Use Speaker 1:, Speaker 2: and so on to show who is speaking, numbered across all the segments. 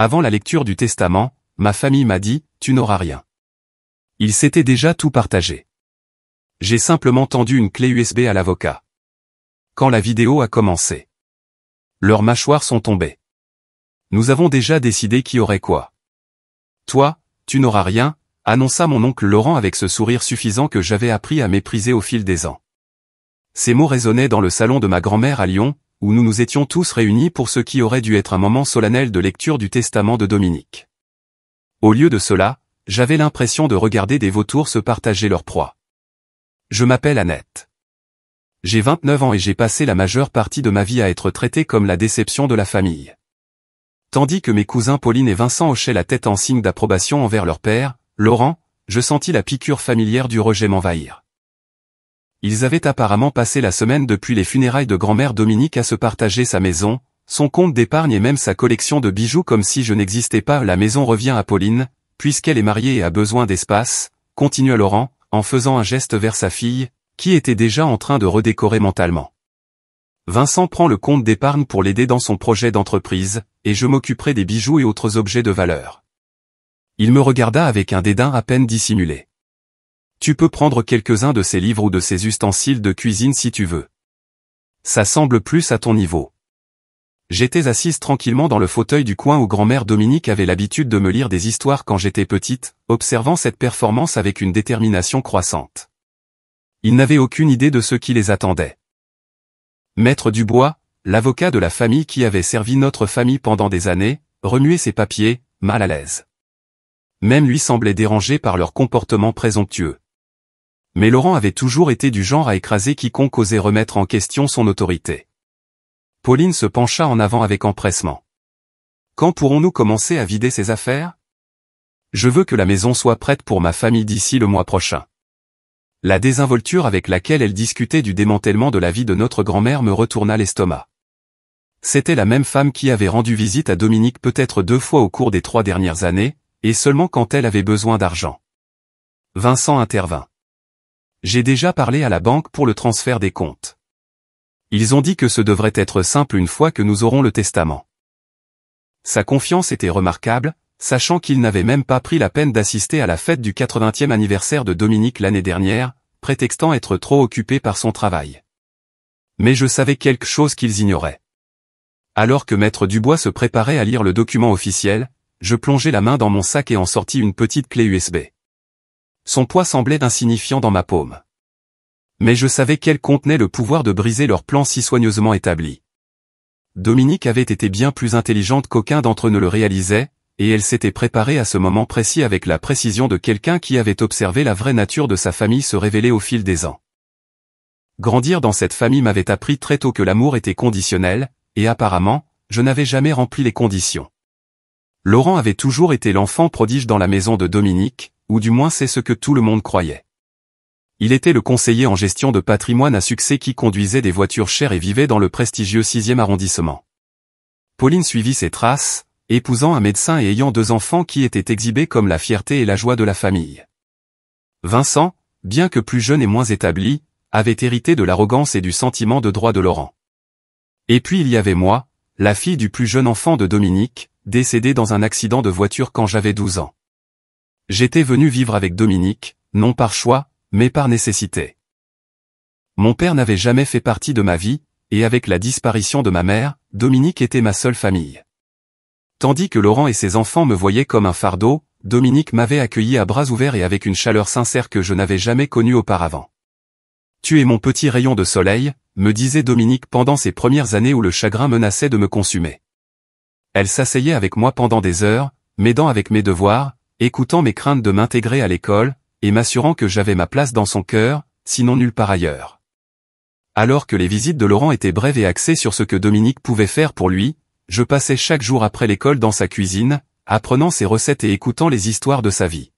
Speaker 1: Avant la lecture du testament, ma famille m'a dit, tu n'auras rien. Il s'était déjà tout partagé. J'ai simplement tendu une clé USB à l'avocat. Quand la vidéo a commencé, leurs mâchoires sont tombées. Nous avons déjà décidé qui aurait quoi. Toi, tu n'auras rien, annonça mon oncle Laurent avec ce sourire suffisant que j'avais appris à mépriser au fil des ans. Ces mots résonnaient dans le salon de ma grand-mère à Lyon, où nous nous étions tous réunis pour ce qui aurait dû être un moment solennel de lecture du testament de Dominique. Au lieu de cela, j'avais l'impression de regarder des vautours se partager leur proie. Je m'appelle Annette. J'ai 29 ans et j'ai passé la majeure partie de ma vie à être traité comme la déception de la famille. Tandis que mes cousins Pauline et Vincent hochaient la tête en signe d'approbation envers leur père, Laurent, je sentis la piqûre familière du rejet m'envahir. Ils avaient apparemment passé la semaine depuis les funérailles de grand-mère Dominique à se partager sa maison, son compte d'épargne et même sa collection de bijoux comme si je n'existais pas. La maison revient à Pauline, puisqu'elle est mariée et a besoin d'espace, continua Laurent, en faisant un geste vers sa fille, qui était déjà en train de redécorer mentalement. Vincent prend le compte d'épargne pour l'aider dans son projet d'entreprise, et je m'occuperai des bijoux et autres objets de valeur. Il me regarda avec un dédain à peine dissimulé. Tu peux prendre quelques-uns de ces livres ou de ces ustensiles de cuisine si tu veux. Ça semble plus à ton niveau. J'étais assise tranquillement dans le fauteuil du coin où grand-mère Dominique avait l'habitude de me lire des histoires quand j'étais petite, observant cette performance avec une détermination croissante. Il n'avait aucune idée de ce qui les attendait. Maître Dubois, l'avocat de la famille qui avait servi notre famille pendant des années, remuait ses papiers, mal à l'aise. Même lui semblait dérangé par leur comportement présomptueux. Mais Laurent avait toujours été du genre à écraser quiconque osait remettre en question son autorité. Pauline se pencha en avant avec empressement. Quand pourrons-nous commencer à vider ces affaires? Je veux que la maison soit prête pour ma famille d'ici le mois prochain. La désinvolture avec laquelle elle discutait du démantèlement de la vie de notre grand-mère me retourna l'estomac. C'était la même femme qui avait rendu visite à Dominique peut-être 2 fois au cours des 3 dernières années, et seulement quand elle avait besoin d'argent. Vincent intervint. J'ai déjà parlé à la banque pour le transfert des comptes. Ils ont dit que ce devrait être simple une fois que nous aurons le testament. Sa confiance était remarquable, sachant qu'il n'avait même pas pris la peine d'assister à la fête du 80e anniversaire de Dominique l'année dernière, prétextant être trop occupé par son travail. Mais je savais quelque chose qu'ils ignoraient. Alors que Maître Dubois se préparait à lire le document officiel, je plongeai la main dans mon sac et en sortis une petite clé USB. Son poids semblait insignifiant dans ma paume. Mais je savais qu'elle contenait le pouvoir de briser leur plan si soigneusement établi. Dominique avait été bien plus intelligente qu'aucun d'entre eux ne le réalisait, et elle s'était préparée à ce moment précis avec la précision de quelqu'un qui avait observé la vraie nature de sa famille se révéler au fil des ans. Grandir dans cette famille m'avait appris très tôt que l'amour était conditionnel, et apparemment, je n'avais jamais rempli les conditions. Laurent avait toujours été l'enfant prodige dans la maison de Dominique, ou du moins c'est ce que tout le monde croyait. Il était le conseiller en gestion de patrimoine à succès qui conduisait des voitures chères et vivait dans le prestigieux 6e arrondissement. Pauline suivit ses traces, épousant un médecin et ayant 2 enfants qui étaient exhibés comme la fierté et la joie de la famille. Vincent, bien que plus jeune et moins établi, avait hérité de l'arrogance et du sentiment de droit de Laurent. Et puis il y avait moi, la fille du plus jeune enfant de Dominique, décédée dans un accident de voiture quand j'avais 12 ans. J'étais venu vivre avec Dominique, non par choix, mais par nécessité. Mon père n'avait jamais fait partie de ma vie, et avec la disparition de ma mère, Dominique était ma seule famille. Tandis que Laurent et ses enfants me voyaient comme un fardeau, Dominique m'avait accueilli à bras ouverts et avec une chaleur sincère que je n'avais jamais connue auparavant. « Tu es mon petit rayon de soleil », me disait Dominique pendant ces premières années où le chagrin menaçait de me consumer. Elle s'asseyait avec moi pendant des heures, m'aidant avec mes devoirs, écoutant mes craintes de m'intégrer à l'école, et m'assurant que j'avais ma place dans son cœur, sinon nulle part ailleurs. Alors que les visites de Laurent étaient brèves et axées sur ce que Dominique pouvait faire pour lui, je passais chaque jour après l'école dans sa cuisine, apprenant ses recettes et écoutant les histoires de sa vie.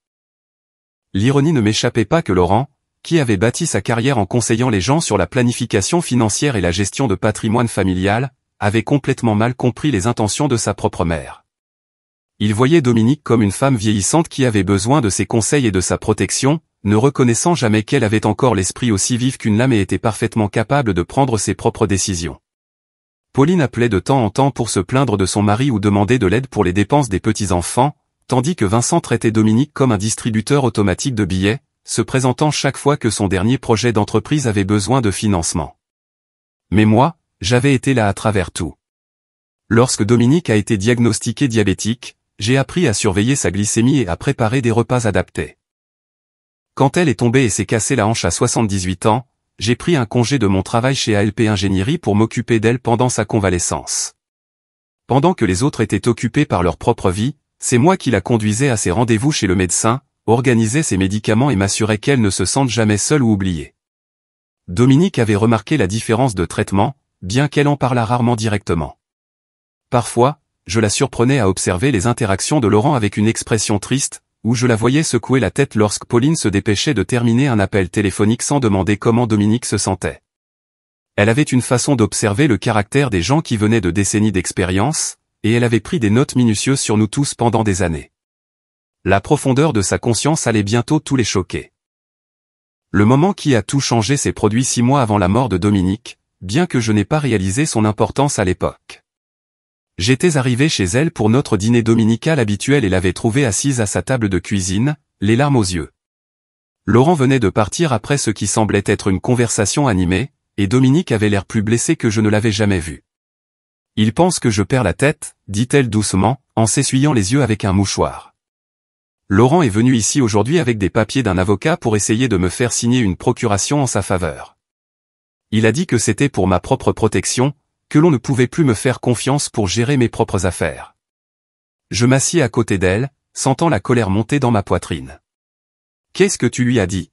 Speaker 1: L'ironie ne m'échappait pas que Laurent, qui avait bâti sa carrière en conseillant les gens sur la planification financière et la gestion de patrimoine familial, avait complètement mal compris les intentions de sa propre mère. Il voyait Dominique comme une femme vieillissante qui avait besoin de ses conseils et de sa protection, ne reconnaissant jamais qu'elle avait encore l'esprit aussi vif qu'une lame et était parfaitement capable de prendre ses propres décisions. Pauline appelait de temps en temps pour se plaindre de son mari ou demander de l'aide pour les dépenses des petits-enfants, tandis que Vincent traitait Dominique comme un distributeur automatique de billets, se présentant chaque fois que son dernier projet d'entreprise avait besoin de financement. Mais moi, j'avais été là à travers tout. Lorsque Dominique a été diagnostiqué diabétique, j'ai appris à surveiller sa glycémie et à préparer des repas adaptés. Quand elle est tombée et s'est cassé la hanche à 78 ans, j'ai pris un congé de mon travail chez ALP Ingénierie pour m'occuper d'elle pendant sa convalescence. Pendant que les autres étaient occupés par leur propre vie, c'est moi qui la conduisais à ses rendez-vous chez le médecin, organisais ses médicaments et m'assurais qu'elle ne se sente jamais seule ou oubliée. Dominique avait remarqué la différence de traitement, bien qu'elle en parlât rarement directement. Parfois, je la surprenais à observer les interactions de Laurent avec une expression triste, où je la voyais secouer la tête lorsque Pauline se dépêchait de terminer un appel téléphonique sans demander comment Dominique se sentait. Elle avait une façon d'observer le caractère des gens qui venaient de décennies d'expérience, et elle avait pris des notes minutieuses sur nous tous pendant des années. La profondeur de sa conscience allait bientôt tous les choquer. Le moment qui a tout changé s'est produit 6 mois avant la mort de Dominique, bien que je n'ai pas réalisé son importance à l'époque. J'étais arrivé chez elle pour notre dîner dominical habituel et l'avais trouvée assise à sa table de cuisine, les larmes aux yeux. Laurent venait de partir après ce qui semblait être une conversation animée, et Dominique avait l'air plus blessée que je ne l'avais jamais vu. « Il pense que je perds la tête », dit-elle doucement, en s'essuyant les yeux avec un mouchoir. Laurent est venu ici aujourd'hui avec des papiers d'un avocat pour essayer de me faire signer une procuration en sa faveur. Il a dit que c'était pour ma propre protection, que l'on ne pouvait plus me faire confiance pour gérer mes propres affaires. Je m'assis à côté d'elle, sentant la colère monter dans ma poitrine. « Qu'est-ce que tu lui as dit ?»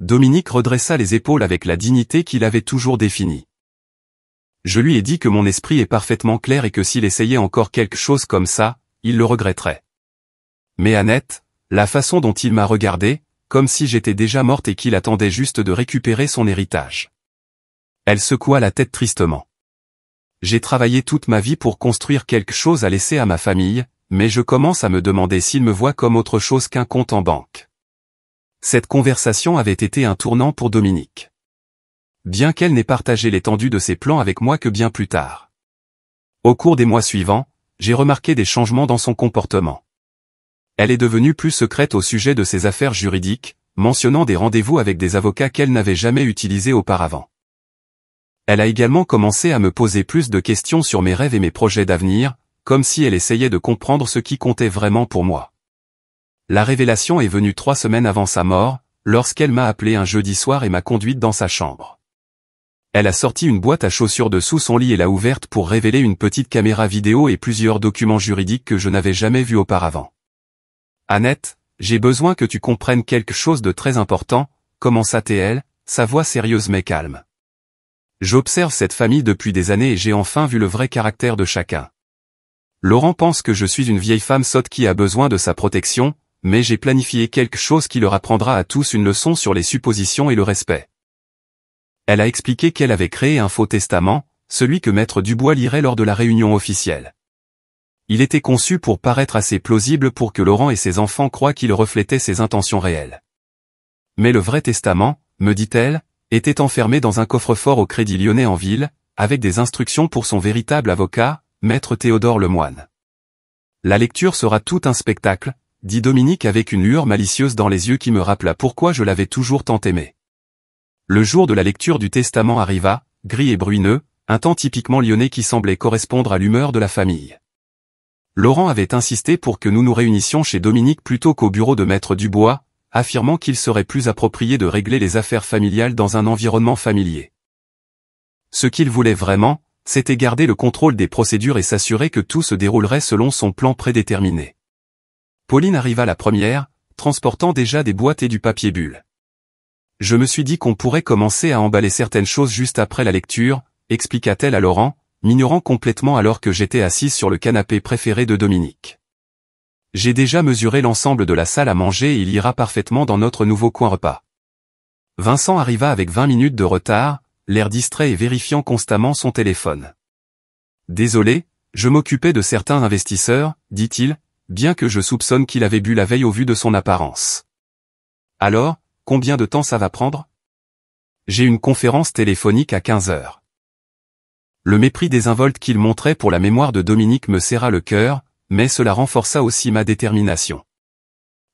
Speaker 1: Dominique redressa les épaules avec la dignité qu'il avait toujours définie. Je lui ai dit que mon esprit est parfaitement clair et que s'il essayait encore quelque chose comme ça, il le regretterait. Mais Annette, la façon dont il m'a regardé, comme si j'étais déjà morte et qu'il attendait juste de récupérer son héritage. Elle secoua la tête tristement. J'ai travaillé toute ma vie pour construire quelque chose à laisser à ma famille, mais je commence à me demander s'il me voit comme autre chose qu'un compte en banque. Cette conversation avait été un tournant pour Dominique. Bien qu'elle n'ait partagé l'étendue de ses plans avec moi que bien plus tard. Au cours des mois suivants, j'ai remarqué des changements dans son comportement. Elle est devenue plus secrète au sujet de ses affaires juridiques, mentionnant des rendez-vous avec des avocats qu'elle n'avait jamais utilisés auparavant. Elle a également commencé à me poser plus de questions sur mes rêves et mes projets d'avenir, comme si elle essayait de comprendre ce qui comptait vraiment pour moi. La révélation est venue 3 semaines avant sa mort, lorsqu'elle m'a appelé un jeudi soir et m'a conduite dans sa chambre. Elle a sorti une boîte à chaussures de sous son lit et l'a ouverte pour révéler une petite caméra vidéo et plusieurs documents juridiques que je n'avais jamais vus auparavant. « Annette, j'ai besoin que tu comprennes quelque chose de très important », commença-t-elle, sa voix sérieuse mais calme. J'observe cette famille depuis des années et j'ai enfin vu le vrai caractère de chacun. Laurent pense que je suis une vieille femme sotte qui a besoin de sa protection, mais j'ai planifié quelque chose qui leur apprendra à tous une leçon sur les suppositions et le respect. Elle a expliqué qu'elle avait créé un faux testament, celui que Maître Dubois lirait lors de la réunion officielle. Il était conçu pour paraître assez plausible pour que Laurent et ses enfants croient qu'il reflétait ses intentions réelles. Mais le vrai testament, me dit-elle, était enfermé dans un coffre-fort au Crédit Lyonnais en ville, avec des instructions pour son véritable avocat, Maître Théodore Lemoine. La lecture sera tout un spectacle, dit Dominique avec une lueur malicieuse dans les yeux qui me rappela pourquoi je l'avais toujours tant aimé. Le jour de la lecture du testament arriva, gris et brumeux, un temps typiquement lyonnais qui semblait correspondre à l'humeur de la famille. Laurent avait insisté pour que nous nous réunissions chez Dominique plutôt qu'au bureau de Maître Dubois, affirmant qu'il serait plus approprié de régler les affaires familiales dans un environnement familier. Ce qu'il voulait vraiment, c'était garder le contrôle des procédures et s'assurer que tout se déroulerait selon son plan prédéterminé. Pauline arriva la première, transportant déjà des boîtes et du papier bulle. Je me suis dit qu'on pourrait commencer à emballer certaines choses juste après la lecture, expliqua-t-elle à Laurent, m'ignorant complètement alors que j'étais assise sur le canapé préféré de Dominique. J'ai déjà mesuré l'ensemble de la salle à manger et il ira parfaitement dans notre nouveau coin repas. Vincent arriva avec 20 minutes de retard, l'air distrait et vérifiant constamment son téléphone. Désolé, je m'occupais de certains investisseurs, dit-il, bien que je soupçonne qu'il avait bu la veille au vu de son apparence. Alors, combien de temps ça va prendre ? J'ai une conférence téléphonique à 15 heures. Le mépris désinvolte qu'il montrait pour la mémoire de Dominique me serra le cœur, mais cela renforça aussi ma détermination.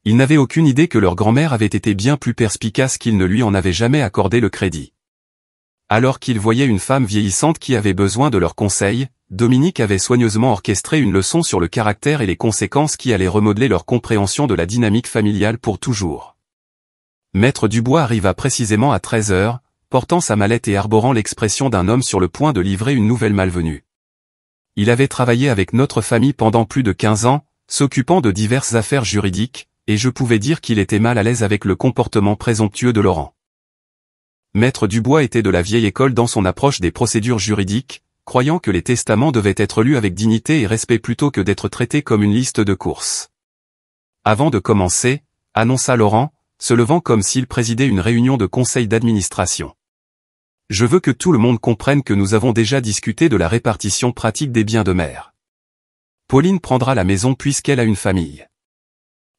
Speaker 1: Il n'avait aucune idée que leur grand-mère avait été bien plus perspicace qu'il ne lui en avait jamais accordé le crédit. Alors qu'il voyait une femme vieillissante qui avait besoin de leurs conseils, Dominique avait soigneusement orchestré une leçon sur le caractère et les conséquences qui allaient remodeler leur compréhension de la dynamique familiale pour toujours. Maître Dubois arriva précisément à 13 heures, portant sa mallette et arborant l'expression d'un homme sur le point de livrer une nouvelle malvenue. Il avait travaillé avec notre famille pendant plus de 15 ans, s'occupant de diverses affaires juridiques, et je pouvais dire qu'il était mal à l'aise avec le comportement présomptueux de Laurent. Maître Dubois était de la vieille école dans son approche des procédures juridiques, croyant que les testaments devaient être lus avec dignité et respect plutôt que d'être traités comme une liste de courses. Avant de commencer, annonça Laurent, se levant comme s'il présidait une réunion de conseil d'administration. Je veux que tout le monde comprenne que nous avons déjà discuté de la répartition pratique des biens de mère. Pauline prendra la maison puisqu'elle a une famille.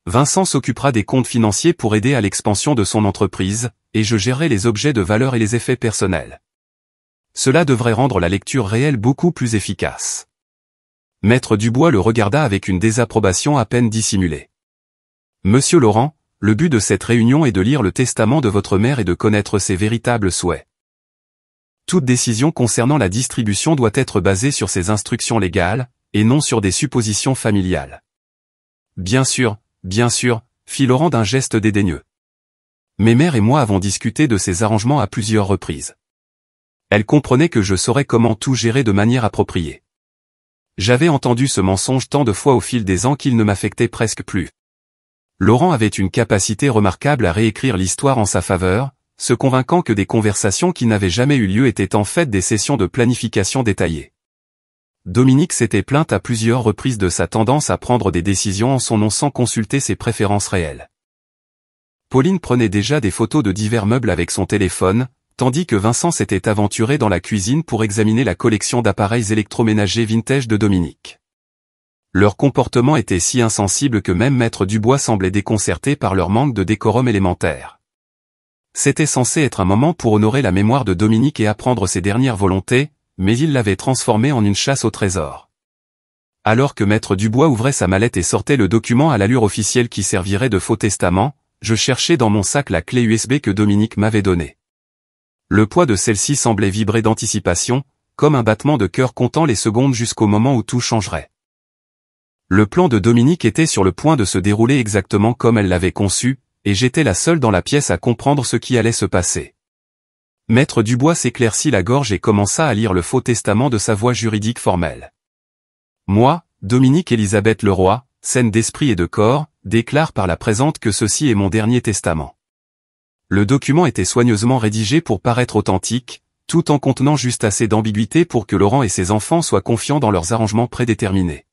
Speaker 1: Vincent s'occupera des comptes financiers pour aider à l'expansion de son entreprise, et je gérerai les objets de valeur et les effets personnels. Cela devrait rendre la lecture réelle beaucoup plus efficace. Maître Dubois le regarda avec une désapprobation à peine dissimulée. Monsieur Laurent, le but de cette réunion est de lire le testament de votre mère et de connaître ses véritables souhaits. Toute décision concernant la distribution doit être basée sur ses instructions légales, et non sur des suppositions familiales. Bien sûr, fit Laurent d'un geste dédaigneux. Mes mères et moi avons discuté de ces arrangements à plusieurs reprises. Elle comprenait que je saurais comment tout gérer de manière appropriée. J'avais entendu ce mensonge tant de fois au fil des ans qu'il ne m'affectait presque plus. Laurent avait une capacité remarquable à réécrire l'histoire en sa faveur, se convainquant que des conversations qui n'avaient jamais eu lieu étaient en fait des sessions de planification détaillées. Dominique s'était plainte à plusieurs reprises de sa tendance à prendre des décisions en son nom sans consulter ses préférences réelles. Pauline prenait déjà des photos de divers meubles avec son téléphone, tandis que Vincent s'était aventuré dans la cuisine pour examiner la collection d'appareils électroménagers vintage de Dominique. Leur comportement était si insensible que même Maître Dubois semblait déconcerté par leur manque de décorum élémentaire. C'était censé être un moment pour honorer la mémoire de Dominique et apprendre ses dernières volontés, mais il l'avait transformé en une chasse au trésor. Alors que Maître Dubois ouvrait sa mallette et sortait le document à l'allure officielle qui servirait de faux testament, je cherchais dans mon sac la clé USB que Dominique m'avait donnée. Le poids de celle-ci semblait vibrer d'anticipation, comme un battement de cœur comptant les secondes jusqu'au moment où tout changerait. Le plan de Dominique était sur le point de se dérouler exactement comme elle l'avait conçu, et j'étais la seule dans la pièce à comprendre ce qui allait se passer. Maître Dubois s'éclaircit la gorge et commença à lire le faux testament de sa voix juridique formelle. Moi, Dominique Élisabeth Leroy, saine d'esprit et de corps, déclare par la présente que ceci est mon dernier testament. Le document était soigneusement rédigé pour paraître authentique, tout en contenant juste assez d'ambiguïté pour que Laurent et ses enfants soient confiants dans leurs arrangements prédéterminés.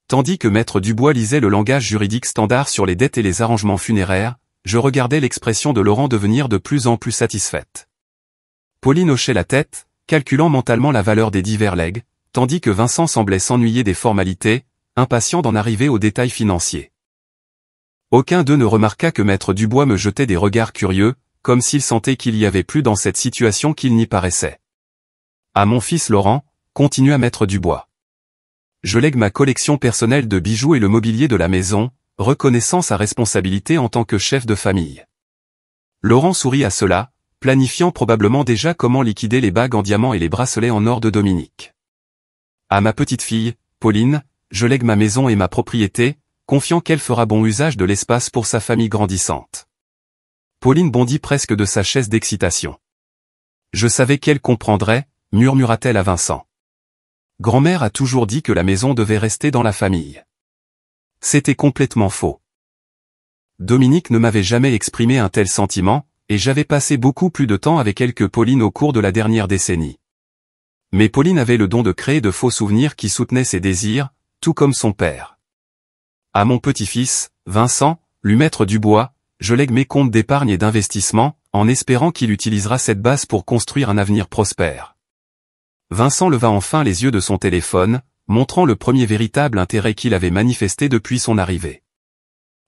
Speaker 1: Tandis que Maître Dubois lisait le langage juridique standard sur les dettes et les arrangements funéraires, je regardais l'expression de Laurent devenir de plus en plus satisfaite. Pauline hochait la tête, calculant mentalement la valeur des divers legs, tandis que Vincent semblait s'ennuyer des formalités, impatient d'en arriver aux détails financiers. Aucun d'eux ne remarqua que Maître Dubois me jetait des regards curieux, comme s'il sentait qu'il y avait plus dans cette situation qu'il n'y paraissait. À mon fils Laurent, continua Maître Dubois. Je lègue ma collection personnelle de bijoux et le mobilier de la maison, reconnaissant sa responsabilité en tant que chef de famille. Laurent sourit à cela, planifiant probablement déjà comment liquider les bagues en diamant et les bracelets en or de Dominique. À ma petite fille, Pauline, je lègue ma maison et ma propriété, confiant qu'elle fera bon usage de l'espace pour sa famille grandissante. Pauline bondit presque de sa chaise d'excitation. Je savais qu'elle comprendrait, murmura-t-elle à Vincent. Grand-mère a toujours dit que la maison devait rester dans la famille. C'était complètement faux. Dominique ne m'avait jamais exprimé un tel sentiment, et j'avais passé beaucoup plus de temps avec elle que Pauline au cours de la dernière décennie. Mais Pauline avait le don de créer de faux souvenirs qui soutenaient ses désirs, tout comme son père. À mon petit-fils, Vincent, lui Maître Dubois, je lègue mes comptes d'épargne et d'investissement, en espérant qu'il utilisera cette base pour construire un avenir prospère. Vincent leva enfin les yeux de son téléphone, montrant le premier véritable intérêt qu'il avait manifesté depuis son arrivée.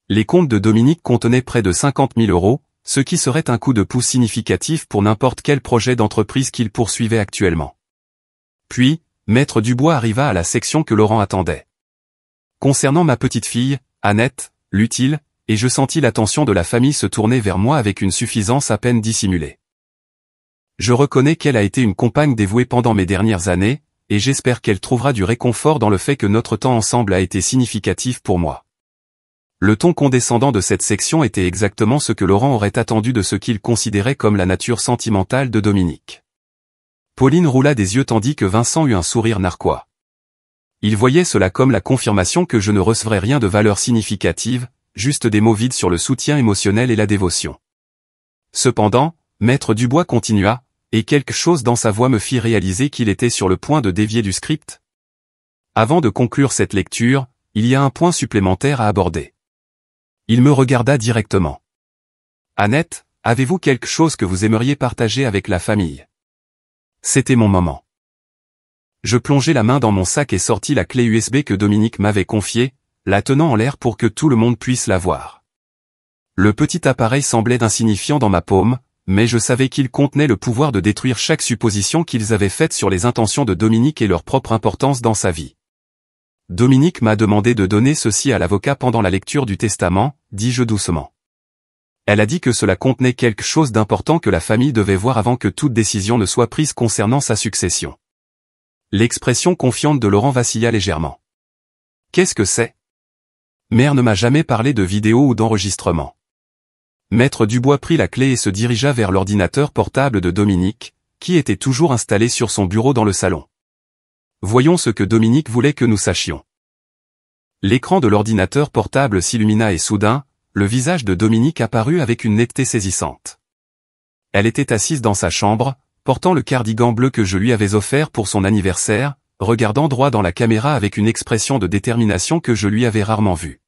Speaker 1: Les comptes de Dominique contenaient près de 50 000 €, ce qui serait un coup de pouce significatif pour n'importe quel projet d'entreprise qu'il poursuivait actuellement. Puis, Maître Dubois arriva à la section que Laurent attendait. Concernant ma petite fille, Annette, lut-il, et je sentis l'attention de la famille se tourner vers moi avec une suffisance à peine dissimulée. Je reconnais qu'elle a été une compagne dévouée pendant mes dernières années, et j'espère qu'elle trouvera du réconfort dans le fait que notre temps ensemble a été significatif pour moi. Le ton condescendant de cette section était exactement ce que Laurent aurait attendu de ce qu'il considérait comme la nature sentimentale de Dominique. Pauline roula des yeux tandis que Vincent eut un sourire narquois. Il voyait cela comme la confirmation que je ne recevrais rien de valeur significative, juste des mots vides sur le soutien émotionnel et la dévotion. Cependant, Maître Dubois continua, et quelque chose dans sa voix me fit réaliser qu'il était sur le point de dévier du script. Avant de conclure cette lecture, il y a un point supplémentaire à aborder. Il me regarda directement. Annette, avez-vous quelque chose que vous aimeriez partager avec la famille? C'était mon moment. Je plongeai la main dans mon sac et sortis la clé USB que Dominique m'avait confiée, la tenant en l'air pour que tout le monde puisse la voir. Le petit appareil semblait insignifiant dans ma paume, mais je savais qu'il contenait le pouvoir de détruire chaque supposition qu'ils avaient faite sur les intentions de Dominique et leur propre importance dans sa vie. Dominique m'a demandé de donner ceci à l'avocat pendant la lecture du testament, dis-je doucement. Elle a dit que cela contenait quelque chose d'important que la famille devait voir avant que toute décision ne soit prise concernant sa succession. L'expression confiante de Laurent vacilla légèrement. Qu'est-ce que c'est? Mère ne m'a jamais parlé de vidéo ou d'enregistrement. Maître Dubois prit la clé et se dirigea vers l'ordinateur portable de Dominique, qui était toujours installé sur son bureau dans le salon. Voyons ce que Dominique voulait que nous sachions. L'écran de l'ordinateur portable s'illumina et soudain, le visage de Dominique apparut avec une netteté saisissante. Elle était assise dans sa chambre, portant le cardigan bleu que je lui avais offert pour son anniversaire, regardant droit dans la caméra avec une expression de détermination que je lui avais rarement vue.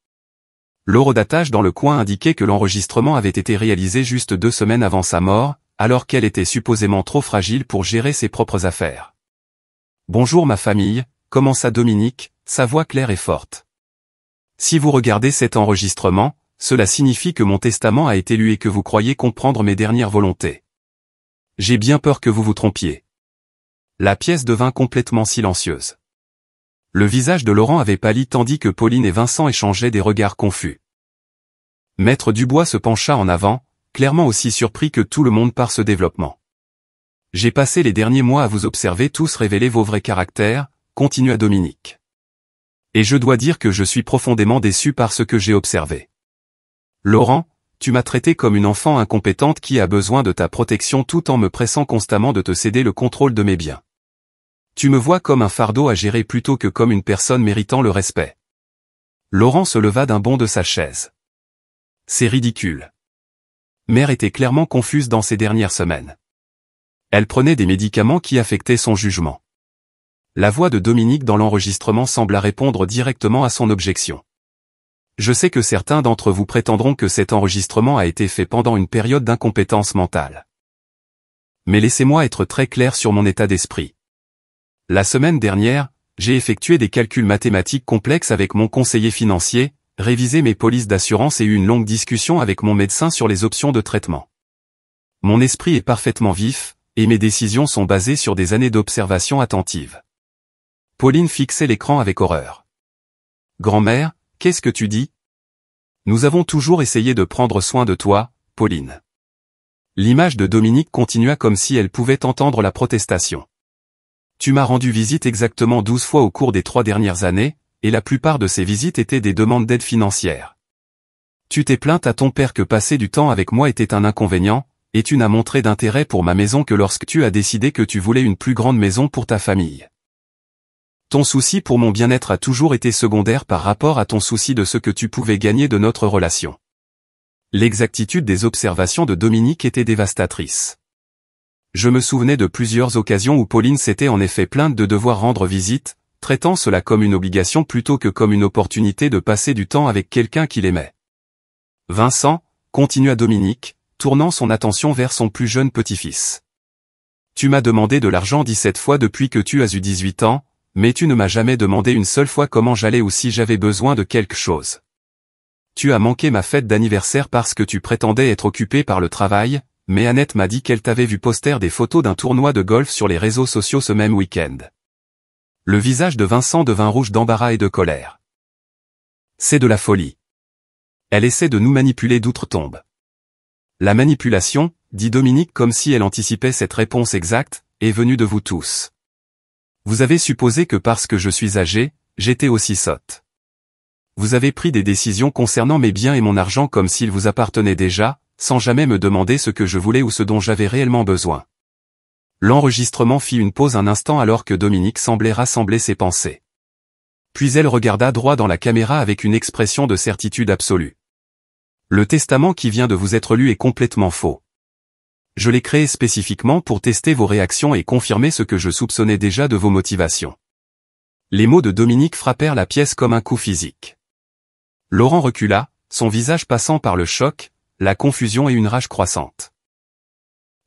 Speaker 1: L'horodatage dans le coin indiquait que l'enregistrement avait été réalisé juste 2 semaines avant sa mort, alors qu'elle était supposément trop fragile pour gérer ses propres affaires. « Bonjour ma famille », commença Dominique, sa voix claire et forte. « Si vous regardez cet enregistrement, cela signifie que mon testament a été lu et que vous croyez comprendre mes dernières volontés. J'ai bien peur que vous vous trompiez. » La pièce devint complètement silencieuse. Le visage de Laurent avait pâli tandis que Pauline et Vincent échangeaient des regards confus. Maître Dubois se pencha en avant, clairement aussi surpris que tout le monde par ce développement. « J'ai passé les derniers mois à vous observer tous révéler vos vrais caractères, » continua Dominique. « Et je dois dire que je suis profondément déçu par ce que j'ai observé. Laurent, tu m'as traité comme une enfant incompétente qui a besoin de ta protection tout en me pressant constamment de te céder le contrôle de mes biens. Tu me vois comme un fardeau à gérer plutôt que comme une personne méritant le respect. » Laurent se leva d'un bond de sa chaise. « C'est ridicule. » Mère était clairement confuse dans ces dernières semaines. Elle prenait des médicaments qui affectaient son jugement. La voix de Dominique dans l'enregistrement sembla répondre directement à son objection. Je sais que certains d'entre vous prétendront que cet enregistrement a été fait pendant une période d'incompétence mentale. Mais laissez-moi être très clair sur mon état d'esprit. La semaine dernière, j'ai effectué des calculs mathématiques complexes avec mon conseiller financier, révisé mes polices d'assurance et eu une longue discussion avec mon médecin sur les options de traitement. Mon esprit est parfaitement vif, et mes décisions sont basées sur des années d'observation attentive. Pauline fixait l'écran avec horreur. « Grand-mère, qu'est-ce que tu dis? Nous avons toujours essayé de prendre soin de toi, Pauline. » L'image de Dominique continua comme si elle pouvait entendre la protestation. « Tu m'as rendu visite exactement 12 fois au cours des 3 dernières années, et la plupart de ces visites étaient des demandes d'aide financière. Tu t'es plainte à ton père que passer du temps avec moi était un inconvénient, et tu n'as montré d'intérêt pour ma maison que lorsque tu as décidé que tu voulais une plus grande maison pour ta famille. Ton souci pour mon bien-être a toujours été secondaire par rapport à ton souci de ce que tu pouvais gagner de notre relation. » L'exactitude des observations de Dominique était dévastatrice. Je me souvenais de plusieurs occasions où Pauline s'était en effet plainte de devoir rendre visite, traitant cela comme une obligation plutôt que comme une opportunité de passer du temps avec quelqu'un qu'il aimait. « Vincent, » continua Dominique, tournant son attention vers son plus jeune petit-fils. « Tu m'as demandé de l'argent 17 fois depuis que tu as eu 18 ans, mais tu ne m'as jamais demandé une seule fois comment j'allais ou si j'avais besoin de quelque chose. Tu as manqué ma fête d'anniversaire parce que tu prétendais être occupé par le travail, mais Annette m'a dit qu'elle t'avait vu poster des photos d'un tournoi de golf sur les réseaux sociaux ce même week-end. Le visage de Vincent devint rouge d'embarras et de colère. C'est de la folie. Elle essaie de nous manipuler d'outre-tombe. La manipulation, dit Dominique comme si elle anticipait cette réponse exacte, est venue de vous tous. Vous avez supposé que parce que je suis âgé, j'étais aussi sotte. Vous avez pris des décisions concernant mes biens et mon argent comme s'ils vous appartenaient déjà, sans jamais me demander ce que je voulais ou ce dont j'avais réellement besoin. L'enregistrement fit une pause un instant alors que Dominique semblait rassembler ses pensées. Puis elle regarda droit dans la caméra avec une expression de certitude absolue. Le testament qui vient de vous être lu est complètement faux. Je l'ai créé spécifiquement pour tester vos réactions et confirmer ce que je soupçonnais déjà de vos motivations. Les mots de Dominique frappèrent la pièce comme un coup physique. Laurent recula, son visage passant par le choc, la confusion et une rage croissante.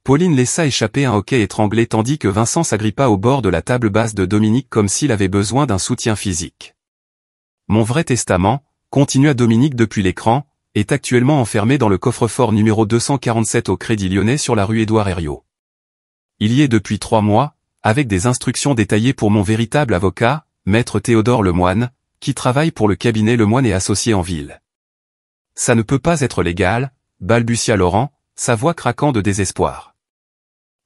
Speaker 1: Pauline laissa échapper un hoquet étranglé tandis que Vincent s'agrippa au bord de la table basse de Dominique comme s'il avait besoin d'un soutien physique. Mon vrai testament, continua Dominique depuis l'écran, est actuellement enfermé dans le coffre-fort numéro 247 au Crédit Lyonnais sur la rue Édouard Herriot. Il y est depuis 3 mois, avec des instructions détaillées pour mon véritable avocat, maître Théodore Lemoine, qui travaille pour le cabinet Lemoine et Associés en ville. Ça ne peut pas être légal, balbutia Laurent, sa voix craquant de désespoir.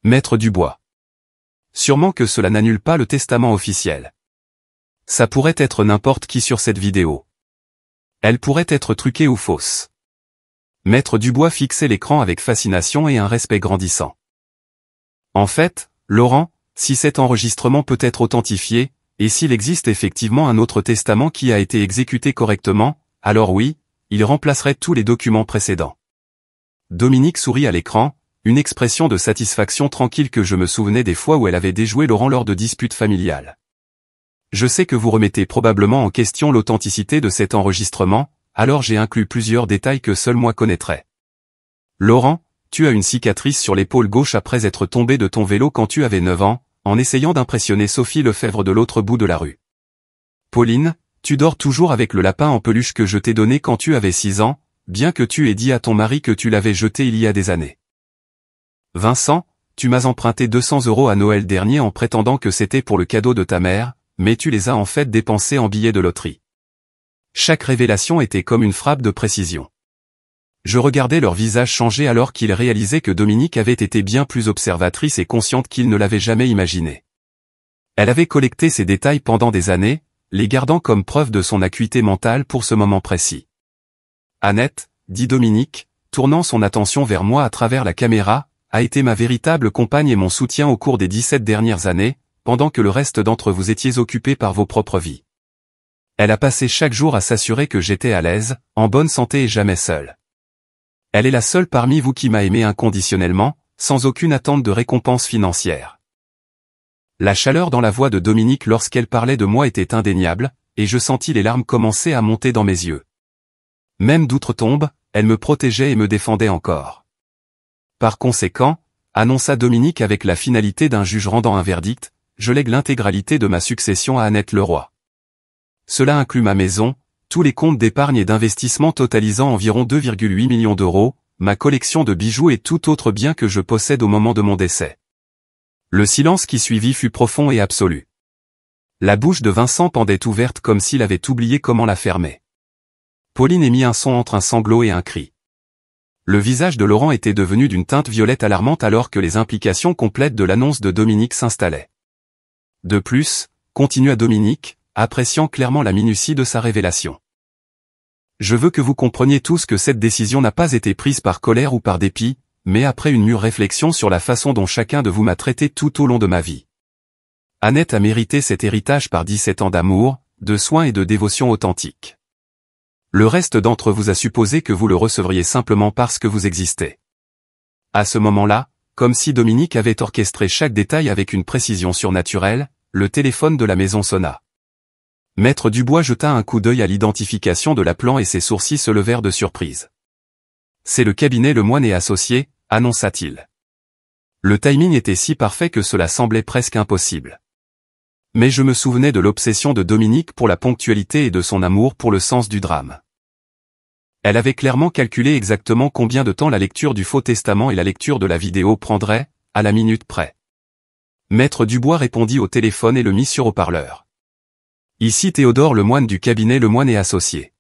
Speaker 1: Maître Dubois. Sûrement que cela n'annule pas le testament officiel. Ça pourrait être n'importe qui sur cette vidéo. Elle pourrait être truquée ou fausse. Maître Dubois fixait l'écran avec fascination et un respect grandissant. En fait, Laurent, si cet enregistrement peut être authentifié, et s'il existe effectivement un autre testament qui a été exécuté correctement, alors oui, il remplacerait tous les documents précédents. Dominique sourit à l'écran, une expression de satisfaction tranquille que je me souvenais des fois où elle avait déjoué Laurent lors de disputes familiales. Je sais que vous remettez probablement en question l'authenticité de cet enregistrement, alors j'ai inclus plusieurs détails que seul moi connaîtrais. Laurent, tu as une cicatrice sur l'épaule gauche après être tombé de ton vélo quand tu avais 9 ans, en essayant d'impressionner Sophie Lefebvre de l'autre bout de la rue. Pauline, tu dors toujours avec le lapin en peluche que je t'ai donné quand tu avais 6 ans, bien que tu aies dit à ton mari que tu l'avais jeté il y a des années. Vincent, tu m'as emprunté 200 € à Noël dernier en prétendant que c'était pour le cadeau de ta mère, mais tu les as en fait dépensés en billets de loterie. Chaque révélation était comme une frappe de précision. Je regardais leur visage changer alors qu'ils réalisaient que Dominique avait été bien plus observatrice et consciente qu'ils ne l'avaient jamais imaginé. Elle avait collecté ces détails pendant des années, les gardant comme preuve de son acuité mentale pour ce moment précis. Annette, dit Dominique, tournant son attention vers moi à travers la caméra, a été ma véritable compagne et mon soutien au cours des 17 dernières années, pendant que le reste d'entre vous étiez occupés par vos propres vies. Elle a passé chaque jour à s'assurer que j'étais à l'aise, en bonne santé et jamais seul. Elle est la seule parmi vous qui m'a aimé inconditionnellement, sans aucune attente de récompense financière. La chaleur dans la voix de Dominique lorsqu'elle parlait de moi était indéniable, et je sentis les larmes commencer à monter dans mes yeux. Même d'outre-tombe, elle me protégeait et me défendait encore. Par conséquent, annonça Dominique avec la finalité d'un juge rendant un verdict, je lègue l'intégralité de ma succession à Annette Leroy. Cela inclut ma maison, tous les comptes d'épargne et d'investissement totalisant environ 2,8 millions d'euros, ma collection de bijoux et tout autre bien que je possède au moment de mon décès. Le silence qui suivit fut profond et absolu. La bouche de Vincent pendait ouverte comme s'il avait oublié comment la fermer. Pauline émit un son entre un sanglot et un cri. Le visage de Laurent était devenu d'une teinte violette alarmante alors que les implications complètes de l'annonce de Dominique s'installaient. De plus, continua Dominique, appréciant clairement la minutie de sa révélation. Je veux que vous compreniez tous que cette décision n'a pas été prise par colère ou par dépit, mais après une mûre réflexion sur la façon dont chacun de vous m'a traité tout au long de ma vie. Annette a mérité cet héritage par 17 ans d'amour, de soins et de dévotion authentique. Le reste d'entre vous a supposé que vous le recevriez simplement parce que vous existez. À ce moment-là, comme si Dominique avait orchestré chaque détail avec une précision surnaturelle, le téléphone de la maison sonna. Maître Dubois jeta un coup d'œil à l'identification de l'appelant et ses sourcils se levèrent de surprise. C'est le cabinet Lemoine et Associés, annonça-t-il. Le timing était si parfait que cela semblait presque impossible. Mais je me souvenais de l'obsession de Dominique pour la ponctualité et de son amour pour le sens du drame. Elle avait clairement calculé exactement combien de temps la lecture du faux testament et la lecture de la vidéo prendraient, à la minute près. Maître Dubois répondit au téléphone et le mit sur haut-parleur. Ici Théodore Lemoine du cabinet Lemoine et Associés.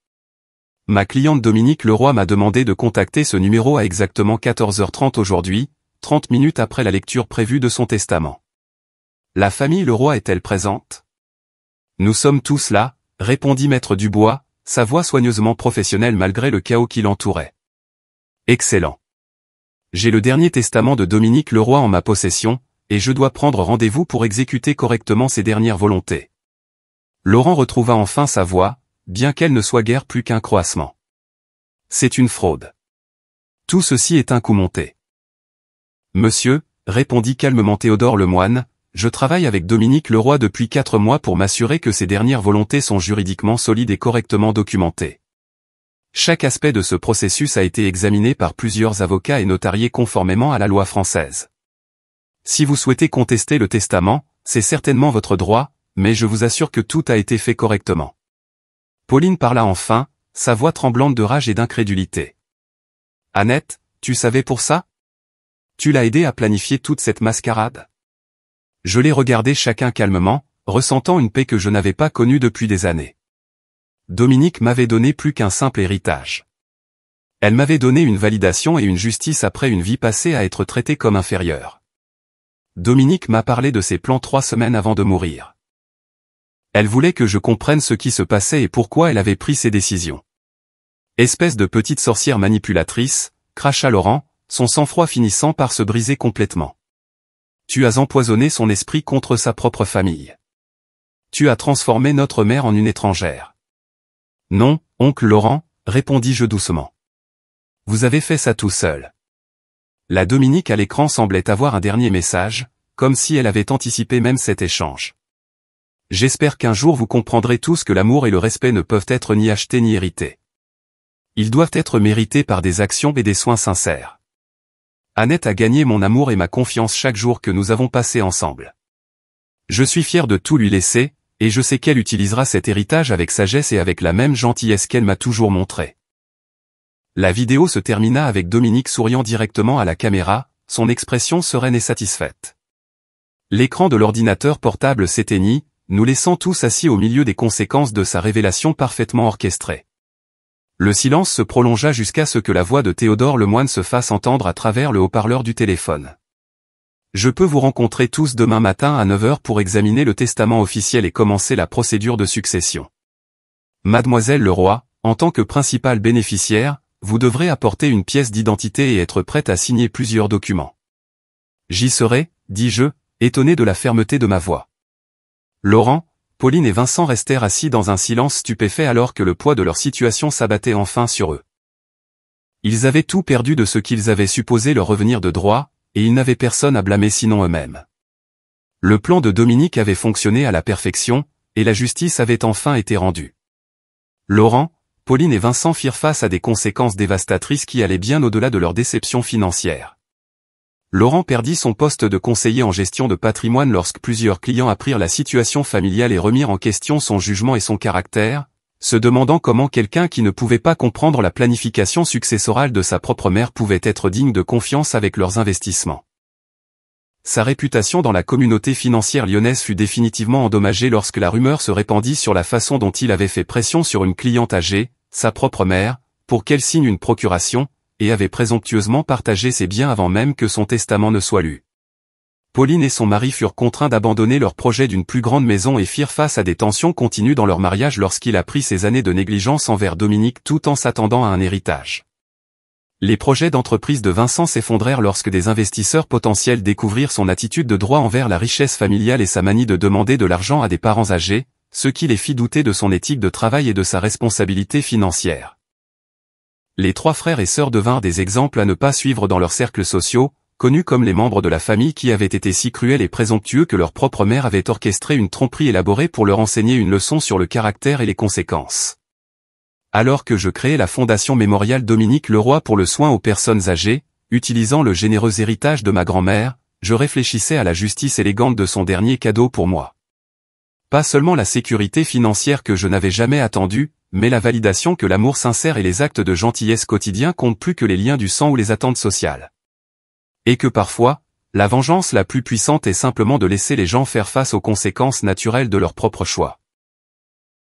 Speaker 1: Ma cliente Dominique Leroy m'a demandé de contacter ce numéro à exactement 14h30 aujourd'hui, 30 minutes après la lecture prévue de son testament. La famille Leroy est-elle présente? Nous sommes tous là, répondit Maître Dubois, sa voix soigneusement professionnelle malgré le chaos qui l'entourait. Excellent. J'ai le dernier testament de Dominique Leroy en ma possession, et je dois prendre rendez-vous pour exécuter correctement ses dernières volontés. Laurent retrouva enfin sa voix, bien qu'elle ne soit guère plus qu'un croassement. C'est une fraude. Tout ceci est un coup monté. Monsieur, répondit calmement Théodore Lemoine, je travaille avec Dominique Leroy depuis 4 mois pour m'assurer que ses dernières volontés sont juridiquement solides et correctement documentées. Chaque aspect de ce processus a été examiné par plusieurs avocats et notariés conformément à la loi française. Si vous souhaitez contester le testament, c'est certainement votre droit, mais je vous assure que tout a été fait correctement. Pauline parla enfin, sa voix tremblante de rage et d'incrédulité. Annette, tu savais pour ça? Tu l'as aidé à planifier toute cette mascarade? Je l'ai regardé chacun calmement, ressentant une paix que je n'avais pas connue depuis des années. Dominique m'avait donné plus qu'un simple héritage. Elle m'avait donné une validation et une justice après une vie passée à être traitée comme inférieure. Dominique m'a parlé de ses plans 3 semaines avant de mourir. Elle voulait que je comprenne ce qui se passait et pourquoi elle avait pris ses décisions. Espèce de petite sorcière manipulatrice, cracha Laurent, son sang-froid finissant par se briser complètement. Tu as empoisonné son esprit contre sa propre famille. Tu as transformé notre mère en une étrangère. Non, oncle Laurent, répondis-je doucement. Vous avez fait ça tout seul. La Dominique à l'écran semblait avoir un dernier message, comme si elle avait anticipé même cet échange. J'espère qu'un jour vous comprendrez tous que l'amour et le respect ne peuvent être ni achetés ni hérités. Ils doivent être mérités par des actions et des soins sincères. Annette a gagné mon amour et ma confiance chaque jour que nous avons passé ensemble. Je suis fier de tout lui laisser, et je sais qu'elle utilisera cet héritage avec sagesse et avec la même gentillesse qu'elle m'a toujours montrée. La vidéo se termina avec Dominique souriant directement à la caméra, son expression sereine et satisfaite. L'écran de l'ordinateur portable s'éteignit, nous laissant tous assis au milieu des conséquences de sa révélation parfaitement orchestrée. Le silence se prolongea jusqu'à ce que la voix de Théodore Lemoine se fasse entendre à travers le haut-parleur du téléphone. Je peux vous rencontrer tous demain matin à 9h pour examiner le testament officiel et commencer la procédure de succession. Mademoiselle Leroy, en tant que principale bénéficiaire, vous devrez apporter une pièce d'identité et être prête à signer plusieurs documents. J'y serai, dis-je, étonné de la fermeté de ma voix. Laurent, Pauline et Vincent restèrent assis dans un silence stupéfait alors que le poids de leur situation s'abattait enfin sur eux. Ils avaient tout perdu de ce qu'ils avaient supposé leur revenir de droit, et ils n'avaient personne à blâmer sinon eux-mêmes. Le plan de Dominique avait fonctionné à la perfection, et la justice avait enfin été rendue. Laurent, Pauline et Vincent firent face à des conséquences dévastatrices qui allaient bien au-delà de leur déception financière. Laurent perdit son poste de conseiller en gestion de patrimoine lorsque plusieurs clients apprirent la situation familiale et remirent en question son jugement et son caractère, se demandant comment quelqu'un qui ne pouvait pas comprendre la planification successorale de sa propre mère pouvait être digne de confiance avec leurs investissements. Sa réputation dans la communauté financière lyonnaise fut définitivement endommagée lorsque la rumeur se répandit sur la façon dont il avait fait pression sur une cliente âgée, sa propre mère, pour qu'elle signe une procuration, et avait présomptueusement partagé ses biens avant même que son testament ne soit lu. Pauline et son mari furent contraints d'abandonner leur projet d'une plus grande maison et firent face à des tensions continues dans leur mariage lorsqu'il apprit ses années de négligence envers Dominique tout en s'attendant à un héritage. Les projets d'entreprise de Vincent s'effondrèrent lorsque des investisseurs potentiels découvrirent son attitude de droit envers la richesse familiale et sa manie de demander de l'argent à des parents âgés, ce qui les fit douter de son éthique de travail et de sa responsabilité financière. Les 3 frères et sœurs devinrent des exemples à ne pas suivre dans leurs cercles sociaux, connus comme les membres de la famille qui avaient été si cruels et présomptueux que leur propre mère avait orchestré une tromperie élaborée pour leur enseigner une leçon sur le caractère et les conséquences. Alors que je créais la Fondation Mémoriale Dominique Leroy pour le soin aux personnes âgées, utilisant le généreux héritage de ma grand-mère, je réfléchissais à la justice élégante de son dernier cadeau pour moi. Pas seulement la sécurité financière que je n'avais jamais attendue, mais la validation que l'amour sincère et les actes de gentillesse quotidiens comptent plus que les liens du sang ou les attentes sociales. Et que parfois, la vengeance la plus puissante est simplement de laisser les gens faire face aux conséquences naturelles de leur propre choix.